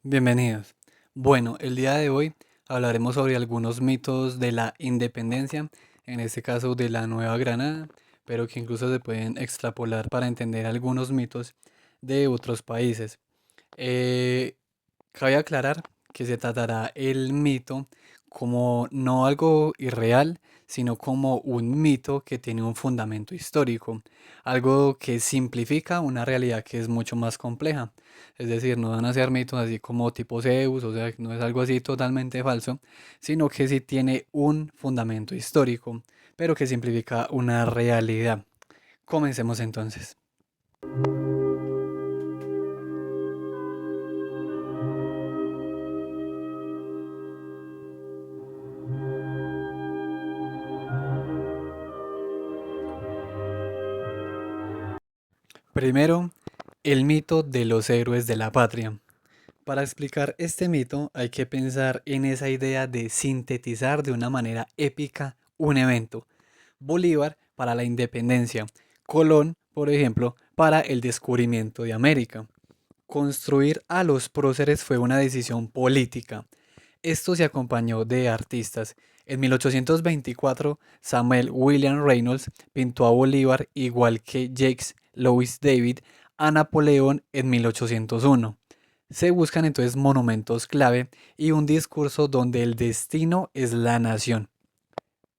Bienvenidos. Bueno, el día de hoy hablaremos sobre algunos mitos de la independencia, en este caso de la Nueva Granada, pero que incluso se pueden extrapolar para entender algunos mitos de otros países. Eh, Cabe aclarar que se tratará el mito como no algo irreal, sino como un mito que tiene un fundamento histórico, algo que simplifica una realidad que es mucho más compleja. Es decir, no van a ser mitos así como tipo Zeus, o sea, no es algo así totalmente falso, sino que sí tiene un fundamento histórico, pero que simplifica una realidad. Comencemos entonces. Primero, el mito de los héroes de la patria. Para explicar este mito hay que pensar en esa idea de sintetizar de una manera épica un evento. Bolívar para la independencia, Colón, por ejemplo, para el descubrimiento de América. Construir a los próceres fue una decisión política. Esto se acompañó de artistas. En 1824, Samuel William Reynolds pintó a Bolívar igual que Jacques Louis David a Napoleón en 1801. Se buscan entonces monumentos clave y un discurso donde el destino es la nación.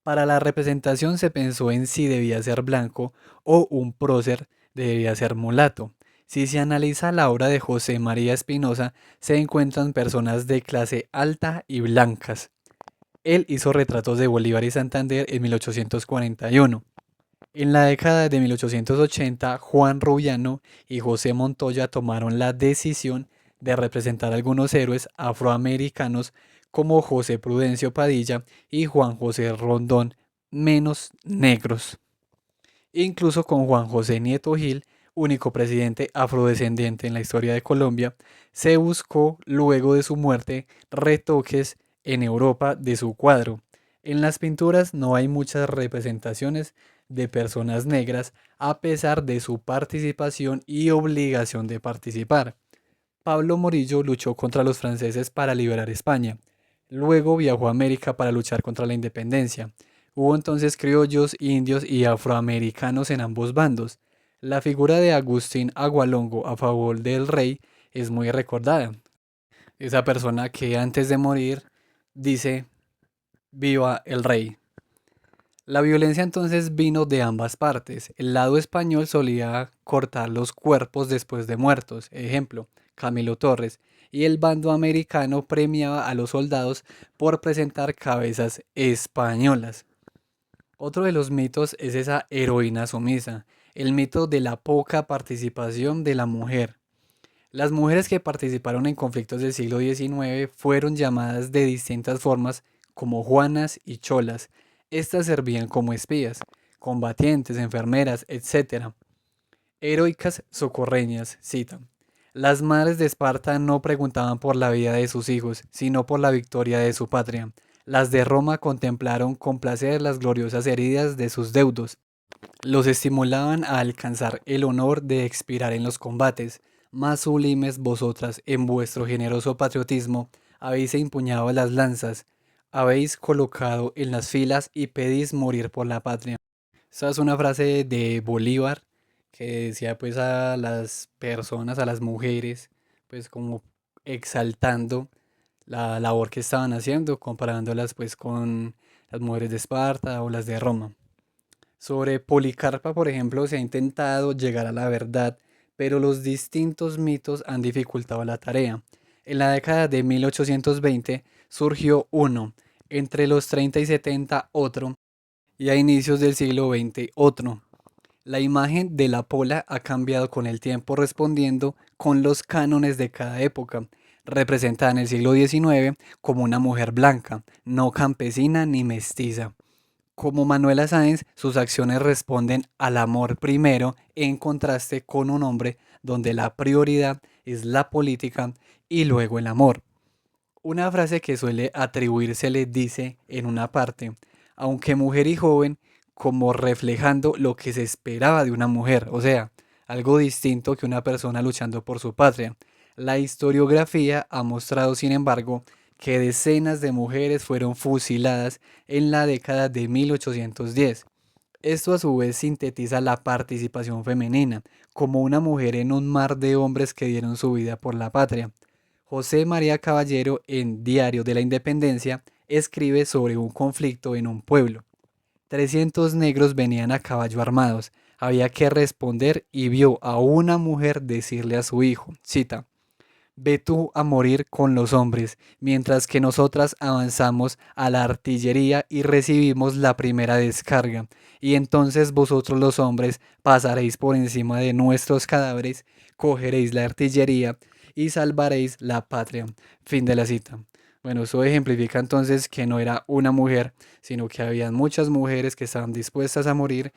Para la representación se pensó en si debía ser blanco o un prócer debía ser mulato. Si se analiza la obra de José María Espinosa, se encuentran personas de clase alta y blancas. Él hizo retratos de Bolívar y Santander en 1841. En la década de 1880, Juan Rubiano y José Montoya tomaron la decisión de representar algunos héroes afroamericanos como José Prudencio Padilla y Juan José Rondón, menos negros. Incluso con Juan José Nieto Gil, único presidente afrodescendiente en la historia de Colombia, se buscó luego de su muerte retoques en Europa de su cuadro. En las pinturas no hay muchas representaciones de personas negras a pesar de su participación y obligación de participar. Pablo Morillo luchó contra los franceses para liberar España. Luego viajó a América para luchar contra la independencia. Hubo entonces criollos, indios y afroamericanos en ambos bandos. La figura de Agustín Agualongo a favor del rey es muy recordada. Esa persona que antes de morir dice, viva el rey. La violencia entonces vino de ambas partes. El lado español solía cortar los cuerpos después de muertos, ejemplo, Camilo Torres, y el bando americano premiaba a los soldados por presentar cabezas españolas. Otro de los mitos es esa heroína sumisa, el mito de la poca participación de la mujer. Las mujeres que participaron en conflictos del siglo XIX fueron llamadas de distintas formas como Juanas y Cholas. Estas servían como espías, combatientes, enfermeras, etc. Heroicas socorreñas, citan. Las madres de Esparta no preguntaban por la vida de sus hijos, sino por la victoria de su patria. Las de Roma contemplaron con placer las gloriosas heridas de sus deudos. Los estimulaban a alcanzar el honor de expirar en los combates. Más sublimes vosotras, en vuestro generoso patriotismo, habéis empuñado las lanzas, habéis colocado en las filas y pedís morir por la patria. Esa es una frase de Bolívar que decía pues a las personas, a las mujeres, pues como exaltando la labor que estaban haciendo, comparándolas pues con las mujeres de Esparta o las de Roma. Sobre Policarpa, por ejemplo, se ha intentado llegar a la verdad, pero los distintos mitos han dificultado la tarea. En la década de 1820 surgió uno, entre los 30 y 70 otro, y a inicios del siglo XX otro. La imagen de la pola ha cambiado con el tiempo respondiendo con los cánones de cada época, representada en el siglo XIX como una mujer blanca, no campesina ni mestiza. Como Manuela Sáenz, sus acciones responden al amor primero en contraste con un hombre donde la prioridad es la política y luego el amor. Una frase que suele atribuírsele dice en una parte, aunque mujer y joven, como reflejando lo que se esperaba de una mujer, o sea, algo distinto que una persona luchando por su patria. La historiografía ha mostrado, sin embargo, que decenas de mujeres fueron fusiladas en la década de 1810. Esto a su vez sintetiza la participación femenina, como una mujer en un mar de hombres que dieron su vida por la patria. José María Caballero, en Diario de la Independencia, escribe sobre un conflicto en un pueblo. 300 negros venían a caballo armados. Había que responder y vio a una mujer decirle a su hijo, cita, ve tú a morir con los hombres, mientras que nosotras avanzamos a la artillería y recibimos la primera descarga. Y entonces vosotros los hombres pasaréis por encima de nuestros cadáveres, cogeréis la artillería y salvaréis la patria. Fin de la cita. Bueno, eso ejemplifica entonces que no era una mujer, sino que había muchas mujeres que estaban dispuestas a morir.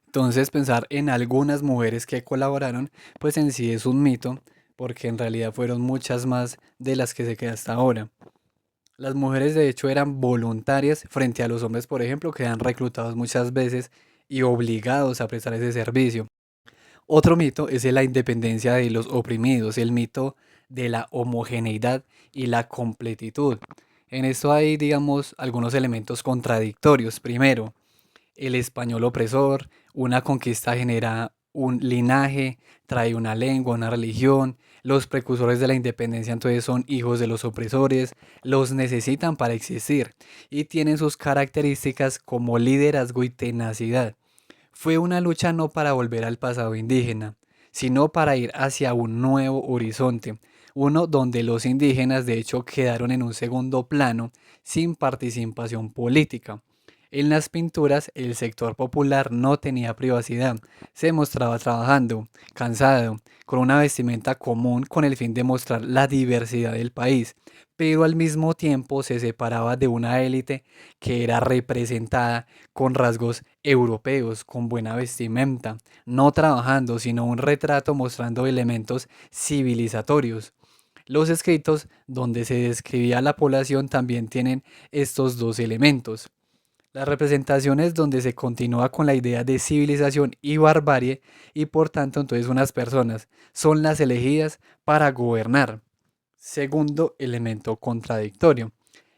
Entonces pensar en algunas mujeres que colaboraron, pues en sí es un mito, porque en realidad fueron muchas más de las que se queda hasta ahora. Las mujeres de hecho eran voluntarias frente a los hombres, por ejemplo, que eran reclutados muchas veces y obligados a prestar ese servicio. Otro mito es la independencia de los oprimidos, el mito de la homogeneidad y la completitud. En esto hay, digamos, algunos elementos contradictorios. Primero, el español opresor, una conquista genera un linaje, trae una lengua, una religión, los precursores de la independencia entonces son hijos de los opresores, los necesitan para existir y tienen sus características como liderazgo y tenacidad. Fue una lucha no para volver al pasado indígena, sino para ir hacia un nuevo horizonte, uno donde los indígenas de hecho quedaron en un segundo plano sin participación política. En las pinturas el sector popular no tenía privacidad, se mostraba trabajando, cansado, con una vestimenta común con el fin de mostrar la diversidad del país, pero al mismo tiempo se separaba de una élite que era representada con rasgos europeos, con buena vestimenta, no trabajando, sino un retrato mostrando elementos civilizatorios. Los escritos donde se describía la población también tienen estos dos elementos. Las representaciones donde se continúa con la idea de civilización y barbarie y por tanto entonces unas personas son las elegidas para gobernar. Segundo elemento contradictorio.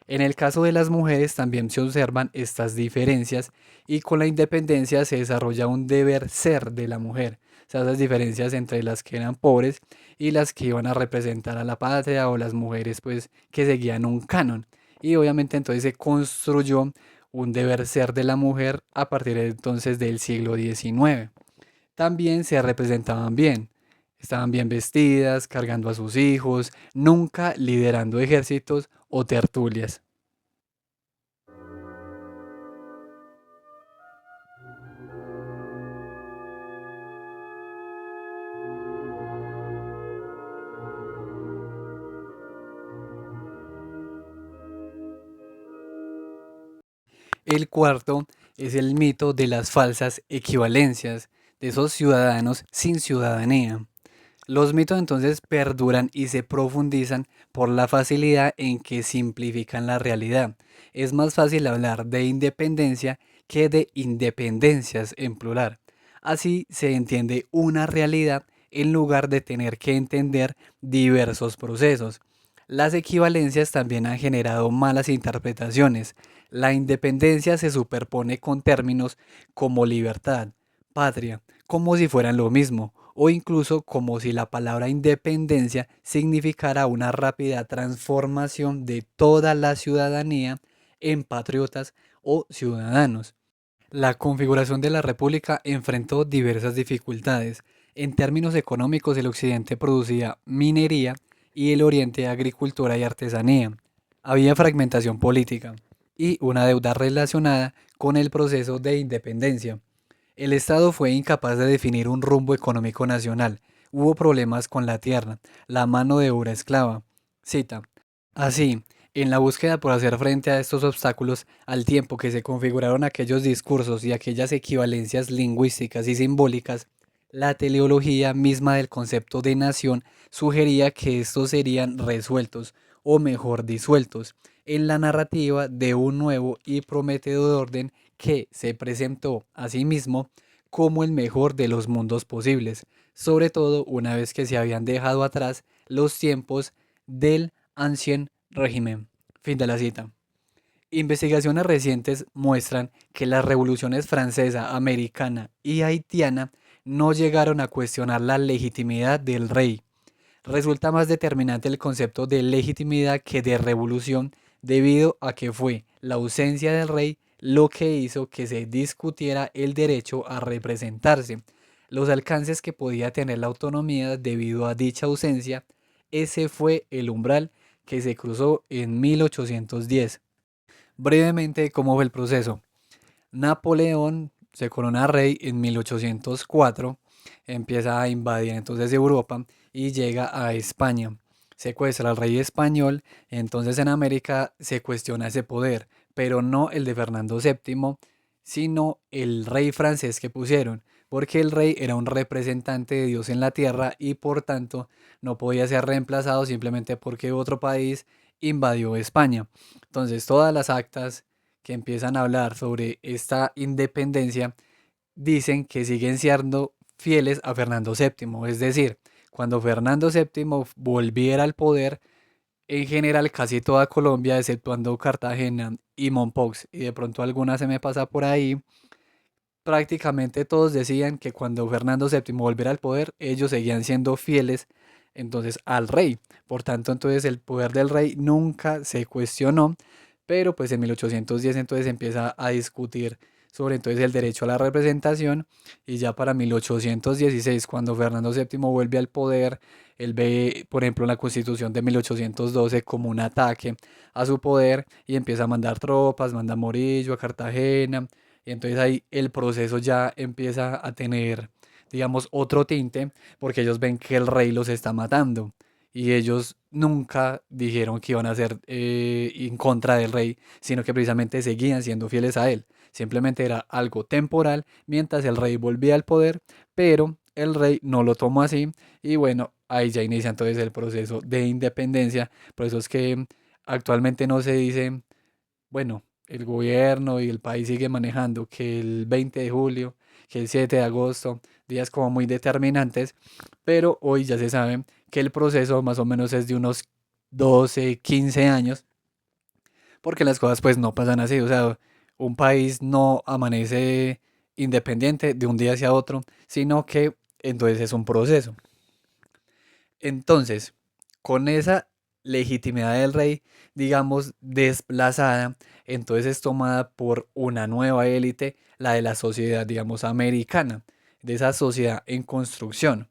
En el caso de las mujeres también se observan estas diferencias y con la independencia se desarrolla un deber ser de la mujer. O sea, esas diferencias entre las que eran pobres y las que iban a representar a la patria o las mujeres pues que seguían un canon. Y obviamente entonces se construyó un deber ser de la mujer a partir de entonces del siglo XIX. También se representaban bien. Estaban bien vestidas, cargando a sus hijos, nunca liderando ejércitos o tertulias. El cuarto es el mito de las falsas equivalencias, de esos ciudadanos sin ciudadanía. Los mitos entonces perduran y se profundizan por la facilidad en que simplifican la realidad. Es más fácil hablar de independencia que de independencias en plural. Así se entiende una realidad en lugar de tener que entender diversos procesos. Las equivalencias también han generado malas interpretaciones. La independencia se superpone con términos como libertad, patria, como si fueran lo mismo, o incluso como si la palabra independencia significara una rápida transformación de toda la ciudadanía en patriotas o ciudadanos. La configuración de la República enfrentó diversas dificultades. En términos económicos, el occidente producía minería y el oriente agricultura y artesanía. Había fragmentación política y una deuda relacionada con el proceso de independencia. El Estado fue incapaz de definir un rumbo económico nacional. Hubo problemas con la tierra, la mano de obra esclava. Cita. Así, en la búsqueda por hacer frente a estos obstáculos, al tiempo que se configuraron aquellos discursos y aquellas equivalencias lingüísticas y simbólicas, la teleología misma del concepto de nación sugería que estos serían resueltos, o mejor disueltos, en la narrativa de un nuevo y prometedor orden que se presentó a sí mismo como el mejor de los mundos posibles, sobre todo una vez que se habían dejado atrás los tiempos del Ancien Régimen. Fin de la cita. Investigaciones recientes muestran que las revoluciones francesa, americana y haitiana no llegaron a cuestionar la legitimidad del rey. Resulta más determinante el concepto de legitimidad que de revolución, debido a que fue la ausencia del rey lo que hizo que se discutiera el derecho a representarse, los alcances que podía tener la autonomía debido a dicha ausencia. Ese fue el umbral que se cruzó en 1810. Brevemente, ¿cómo fue el proceso? Napoleón se corona rey en 1804, empieza a invadir entonces Europa y llega a España. Secuestra al rey español, entonces en América se cuestiona ese poder, pero no el de Fernando VII, sino el rey francés que pusieron, porque el rey era un representante de Dios en la tierra y por tanto no podía ser reemplazado simplemente porque otro país invadió España. Entonces todas las actas que empiezan a hablar sobre esta independencia dicen que siguen siendo fieles a Fernando VII. Es decir, cuando Fernando VII volviera al poder, en general casi toda Colombia, exceptuando Cartagena y Mompox, y de pronto alguna se me pasa por ahí, prácticamente todos decían que cuando Fernando VII volviera al poder, ellos seguían siendo fieles entonces al rey. Por tanto, entonces el poder del rey nunca se cuestionó, pero pues en 1810 entonces empieza a discutir sobre entonces el derecho a la representación, y ya para 1816, cuando Fernando VII vuelve al poder, él ve, por ejemplo, la Constitución de 1812 como un ataque a su poder y empieza a mandar tropas, manda a Morillo, a Cartagena, y entonces ahí el proceso ya empieza a tener, digamos, otro tinte, porque ellos ven que el rey los está matando. Y ellos nunca dijeron que iban a ser en contra del rey, sino que precisamente seguían siendo fieles a él. Simplemente era algo temporal mientras el rey volvía al poder, pero el rey no lo tomó así. Y bueno, ahí ya inicia entonces el proceso de independencia. Por eso es que actualmente no se dice, bueno, el gobierno y el país sigue manejando que el 20 de julio, que el 7 de agosto, días como muy determinantes, pero hoy ya se sabe que el proceso más o menos es de unos 12, 15 años, porque las cosas pues no pasan así, o sea, un país no amanece independiente de un día hacia otro, sino que entonces es un proceso. Entonces, con esa legitimidad del rey, digamos, desplazada, entonces es tomada por una nueva élite, la de la sociedad, digamos, americana, de esa sociedad en construcción.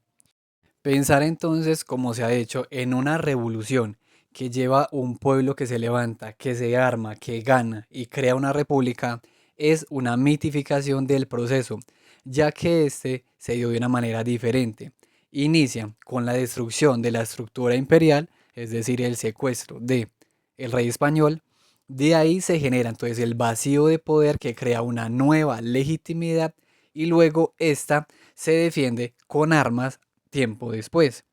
Pensar entonces, como se ha hecho, en una revolución que lleva un pueblo que se levanta, que se arma, que gana y crea una república, es una mitificación del proceso, ya que este se dio de una manera diferente. Inicia con la destrucción de la estructura imperial, es decir, el secuestro de el rey español. De ahí se genera entonces el vacío de poder que crea una nueva legitimidad, y luego esta se defiende con armas tiempo después.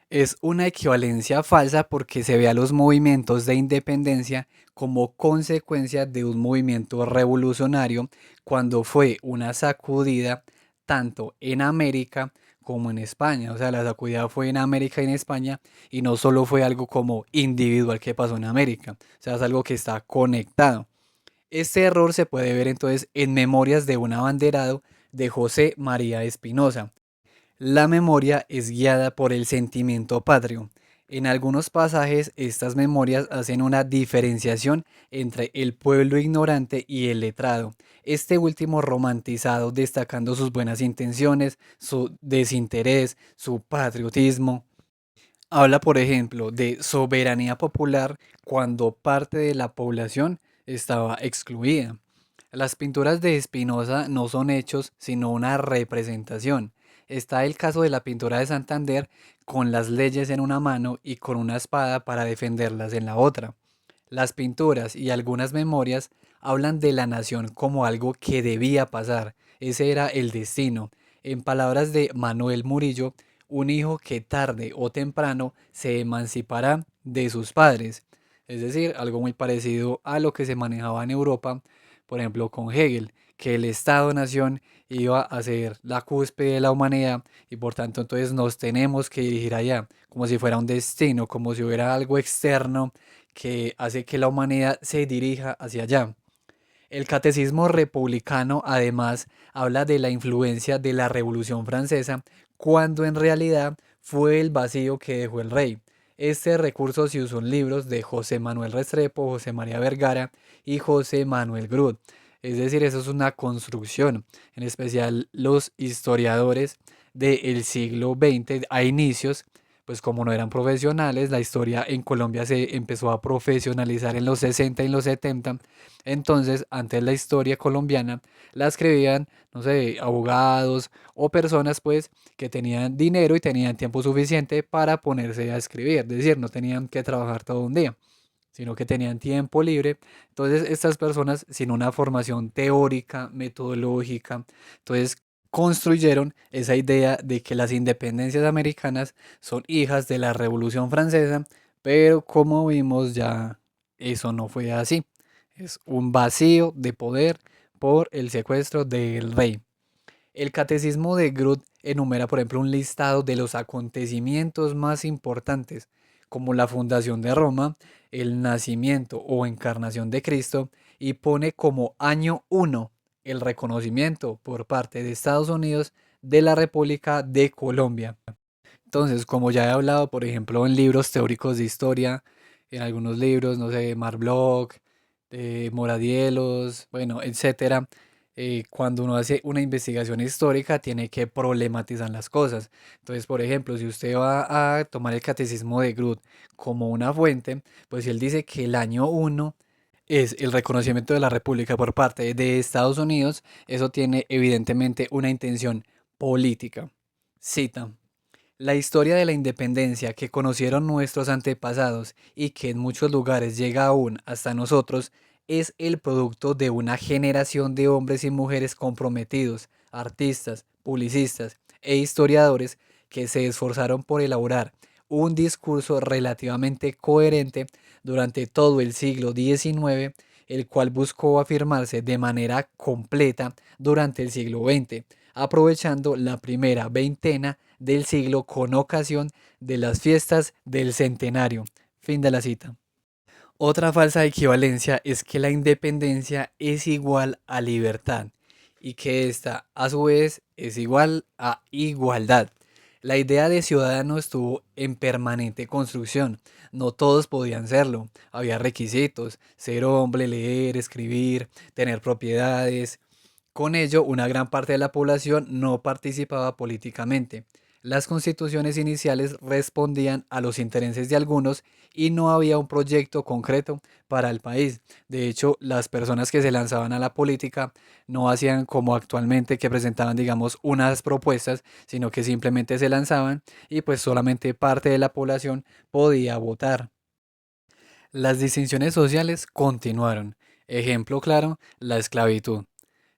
Es una equivalencia falsa porque se ve a los movimientos de independencia como consecuencia de un movimiento revolucionario, cuando fue una sacudida tanto en América como en España. O sea, la sacudida fue en América y en España, y no solo fue algo como individual que pasó en América, o sea, es algo que está conectado. Este error se puede ver entonces en Memorias de un abanderado de José María Espinosa. La memoria es guiada por el sentimiento patrio. En algunos pasajes, estas memorias hacen una diferenciación entre el pueblo ignorante y el letrado, este último romantizado, destacando sus buenas intenciones, su desinterés, su patriotismo. Habla, por ejemplo, de soberanía popular cuando parte de la población estaba excluida. Las pinturas de Spinoza no son hechos, sino una representación. Está el caso de la pintura de Santander, con las leyes en una mano y con una espada para defenderlas en la otra. Las pinturas y algunas memorias hablan de la nación como algo que debía pasar. Ese era el destino. En palabras de Manuel Murillo, un hijo que tarde o temprano se emancipará de sus padres. Es decir, algo muy parecido a lo que se manejaba en Europa, por ejemplo, con Hegel, que el Estado-nación iba a ser la cúspide de la humanidad y por tanto entonces nos tenemos que dirigir allá, como si fuera un destino, como si hubiera algo externo que hace que la humanidad se dirija hacia allá. El catecismo republicano además habla de la influencia de la Revolución Francesa, cuando en realidad fue el vacío que dejó el rey. Este recurso se usó en libros de José Manuel Restrepo, José María Vergara y José Manuel Grut. Es decir, eso es una construcción, en especial los historiadores del siglo XX a inicios, pues como no eran profesionales, la historia en Colombia se empezó a profesionalizar en los 60 y en los 70. Entonces, antes la historia colombiana la escribían, no sé, abogados o personas pues que tenían dinero y tenían tiempo suficiente para ponerse a escribir. Es decir, no tenían que trabajar todo un día, sino que tenían tiempo libre. Entonces, estas personas sin una formación teórica, metodológica, entonces construyeron esa idea de que las independencias americanas son hijas de la Revolución Francesa, pero como vimos ya, eso no fue así. Es un vacío de poder por el secuestro del rey. El catecismo de Grut enumera, por ejemplo, un listado de los acontecimientos más importantes, como la fundación de Roma, el nacimiento o encarnación de Cristo, y pone como año uno el reconocimiento por parte de Estados Unidos de la República de Colombia. Entonces, como ya he hablado, por ejemplo, en libros teóricos de historia, en algunos libros, no sé, Marc Bloch, Moradielos, bueno, etcétera, cuando uno hace una investigación histórica, tiene que problematizar las cosas. Entonces, por ejemplo, si usted va a tomar el catecismo de Grut como una fuente, pues si él dice que el año uno es el reconocimiento de la República por parte de Estados Unidos, eso tiene evidentemente una intención política. Cita. La historia de la independencia que conocieron nuestros antepasados y que en muchos lugares llega aún hasta nosotros es el producto de una generación de hombres y mujeres comprometidos, artistas, publicistas e historiadores que se esforzaron por elaborar un discurso relativamente coherente durante todo el siglo XIX, el cual buscó afirmarse de manera completa durante el siglo XX, aprovechando la primera veintena del siglo con ocasión de las fiestas del centenario. Fin de la cita. Otra falsa equivalencia es que la independencia es igual a libertad y que esta a su vez es igual a igualdad. La idea de ciudadano estuvo en permanente construcción. No todos podían serlo. Había requisitos: ser hombre, leer, escribir, tener propiedades. Con ello, una gran parte de la población no participaba políticamente. Las constituciones iniciales respondían a los intereses de algunos y no había un proyecto concreto para el país. De hecho, las personas que se lanzaban a la política no hacían como actualmente, que presentaban, digamos, unas propuestas, sino que simplemente se lanzaban y pues solamente parte de la población podía votar. Las distinciones sociales continuaron. Ejemplo claro, la esclavitud.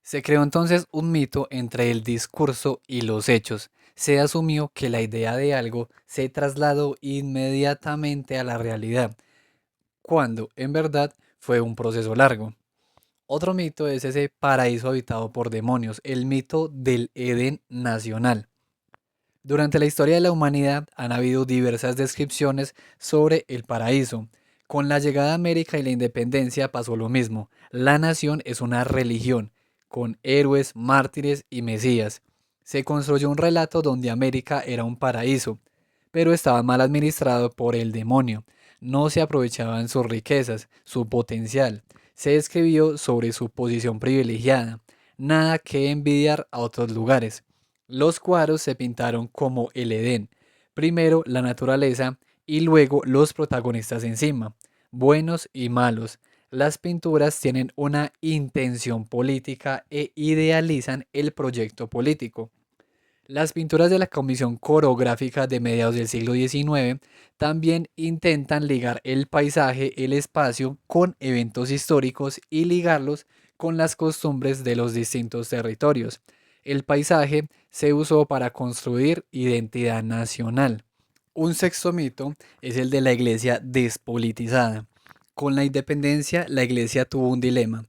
Se creó entonces un mito entre el discurso y los hechos. Se asumió que la idea de algo se trasladó inmediatamente a la realidad, cuando en verdad fue un proceso largo. Otro mito es ese paraíso habitado por demonios, el mito del Edén nacional. Durante la historia de la humanidad han habido diversas descripciones sobre el paraíso. Con la llegada a América y la independencia pasó lo mismo. La nación es una religión, con héroes, mártires y mesías. Se construyó un relato donde América era un paraíso, pero estaba mal administrado por el demonio. No se aprovechaban sus riquezas, su potencial. Se escribió sobre su posición privilegiada. Nada que envidiar a otros lugares. Los cuadros se pintaron como el Edén, primero la naturaleza y luego los protagonistas encima, buenos y malos. Las pinturas tienen una intención política e idealizan el proyecto político. Las pinturas de la Comisión Coreográfica de mediados del siglo XIX también intentan ligar el paisaje, el espacio, con eventos históricos y ligarlos con las costumbres de los distintos territorios. El paisaje se usó para construir identidad nacional. Un sexto mito es el de la iglesia despolitizada. Con la independencia, la iglesia tuvo un dilema: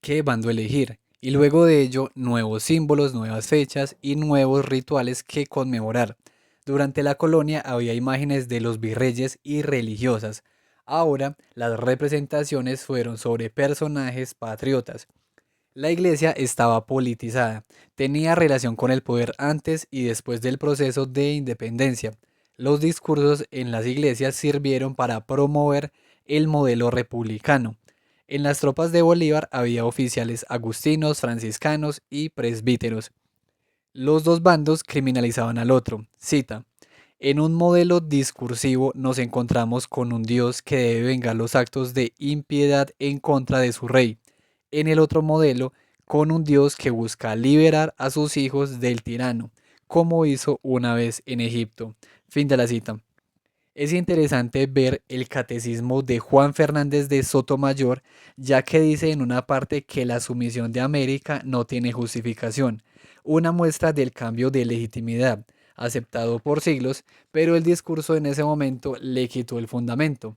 ¿qué bando elegir? y luego de ello nuevos símbolos, nuevas fechas y nuevos rituales que conmemorar. Durante la colonia había imágenes de los virreyes y religiosas. Ahora las representaciones fueron sobre personajes patriotas. La iglesia estaba politizada, tenía relación con el poder antes y después del proceso de independencia. Los discursos en las iglesias sirvieron para promover el modelo republicano. En las tropas de Bolívar había oficiales agustinos, franciscanos y presbíteros. Los dos bandos criminalizaban al otro. Cita: en un modelo discursivo nos encontramos con un Dios que debe vengar los actos de impiedad en contra de su rey. En el otro modelo, con un Dios que busca liberar a sus hijos del tirano, como hizo una vez en Egipto. Fin de la cita. Es interesante ver el catecismo de Juan Fernández de Sotomayor, ya que dice en una parte que la sumisión de América no tiene justificación, una muestra del cambio de legitimidad, aceptado por siglos, pero el discurso en ese momento le quitó el fundamento.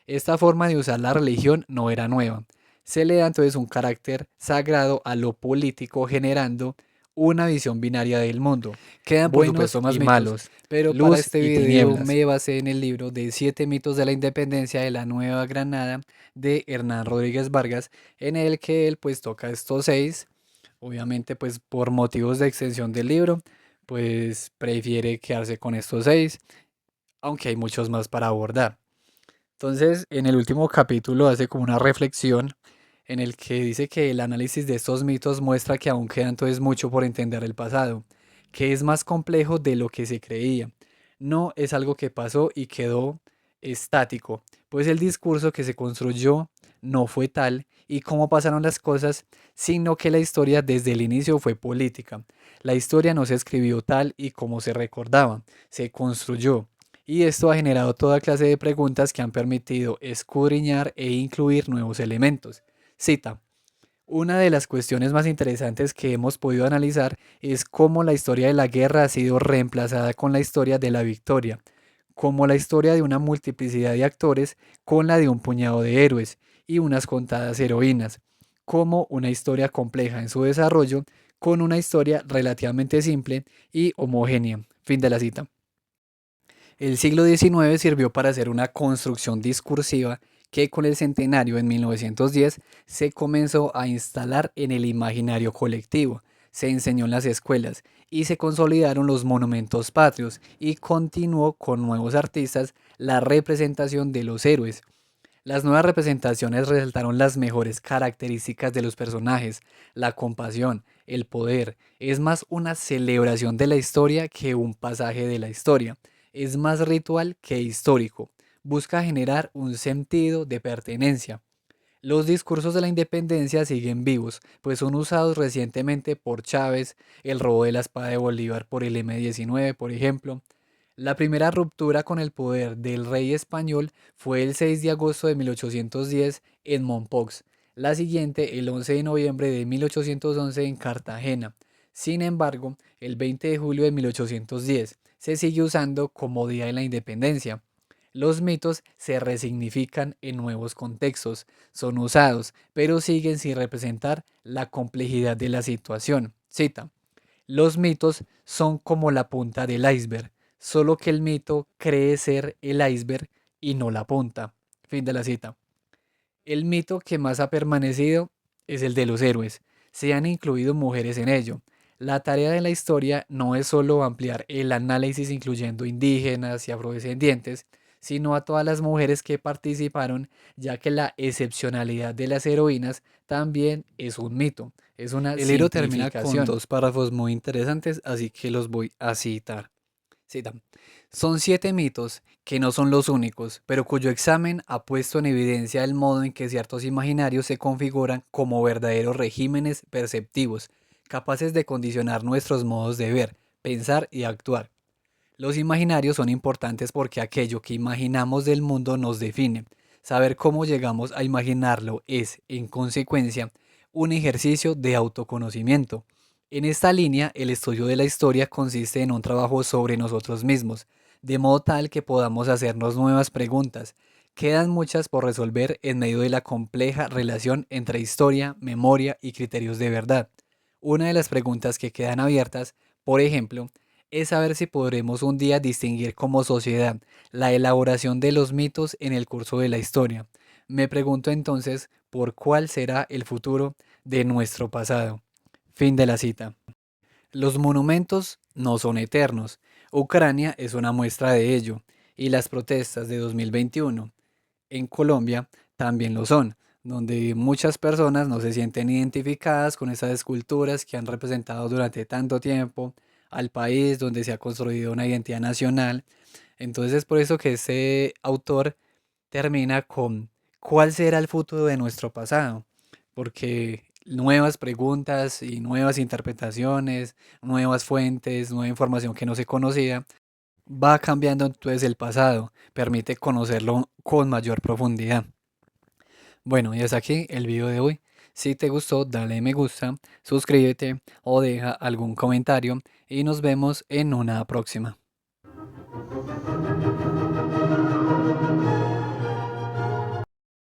Esta forma de usar la religión no era nueva. Se le da entonces un carácter sagrado a lo político, generando una visión binaria del mundo. Quedan por Buenos supuesto más y mitos, malos, pero para luz este y video tinieblas. me basé en el libro de 7 mitos de la independencia de la Nueva Granada de Hernán Rodríguez Vargas, en el que él pues toca estos 6. Obviamente pues por motivos de extensión del libro, pues prefiere quedarse con estos 6, aunque hay muchos más para abordar. Entonces, en el último capítulo hace como una reflexión en el que dice que el análisis de estos mitos muestra que aún queda entonces mucho por entender el pasado, que es más complejo de lo que se creía. No es algo que pasó y quedó estático, pues el discurso que se construyó no fue tal y cómo pasaron las cosas, sino que la historia desde el inicio fue política. La historia no se escribió tal y como se recordaba, se construyó. Y esto ha generado toda clase de preguntas que han permitido escudriñar e incluir nuevos elementos. Cita: una de las cuestiones más interesantes que hemos podido analizar es cómo la historia de la guerra ha sido reemplazada con la historia de la victoria, como la historia de una multiplicidad de actores con la de un puñado de héroes y unas contadas heroínas, como una historia compleja en su desarrollo con una historia relativamente simple y homogénea. Fin de la cita. El siglo XIX sirvió para hacer una construcción discursiva que con el centenario en 1910 se comenzó a instalar en el imaginario colectivo, se enseñó en las escuelas y se consolidaron los monumentos patrios y continuó con nuevos artistas la representación de los héroes. Las nuevas representaciones resaltaron las mejores características de los personajes, la compasión, el poder. Es más una celebración de la historia que un pasaje de la historia. Es más ritual que histórico. Busca generar un sentido de pertenencia. Los discursos de la independencia siguen vivos, pues son usados recientemente por Chávez, el robo de la espada de Bolívar por el M-19, por ejemplo. La primera ruptura con el poder del rey español fue el 6 de agosto de 1810 en Mompox, la siguiente el 11 de noviembre de 1811 en Cartagena. Sin embargo, el 20 de julio de 1810 se sigue usando como Día de la Independencia. Los mitos se resignifican en nuevos contextos, son usados, pero siguen sin representar la complejidad de la situación. Cita: los mitos son como la punta del iceberg, solo que el mito cree ser el iceberg y no la punta. Fin de la cita. El mito que más ha permanecido es el de los héroes. Se han incluido mujeres en ello. La tarea de la historia no es solo ampliar el análisis incluyendo indígenas y afrodescendientes, sino a todas las mujeres que participaron, ya que la excepcionalidad de las heroínas también es un mito, es una El libro termina con simplificación. dos párrafos muy interesantes, así que los voy a citar. Cita: son 7 mitos que no son los únicos, pero cuyo examen ha puesto en evidencia el modo en que ciertos imaginarios se configuran como verdaderos regímenes perceptivos, capaces de condicionar nuestros modos de ver, pensar y actuar. Los imaginarios son importantes porque aquello que imaginamos del mundo nos define. Saber cómo llegamos a imaginarlo es, en consecuencia, un ejercicio de autoconocimiento. En esta línea, el estudio de la historia consiste en un trabajo sobre nosotros mismos, de modo tal que podamos hacernos nuevas preguntas. Quedan muchas por resolver en medio de la compleja relación entre historia, memoria y criterios de verdad. Una de las preguntas que quedan abiertas, por ejemplo, es saber si podremos un día distinguir como sociedad la elaboración de los mitos en el curso de la historia. Me pregunto entonces por cuál será el futuro de nuestro pasado. Fin de la cita. Los monumentos no son eternos. Ucrania es una muestra de ello, y las protestas de 2021 en Colombia también lo son, donde muchas personas no se sienten identificadas con esas esculturas que han representado durante tanto tiempo al país, donde se ha construido una identidad nacional. Entonces es por eso que este autor termina con ¿cuál será el futuro de nuestro pasado? Porque nuevas preguntas y nuevas interpretaciones, nuevas fuentes, nueva información que no se conocía, va cambiando entonces el pasado, permite conocerlo con mayor profundidad. Bueno, y hasta aquí el video de hoy. Si te gustó, dale me gusta, suscríbete o deja algún comentario y nos vemos en una próxima.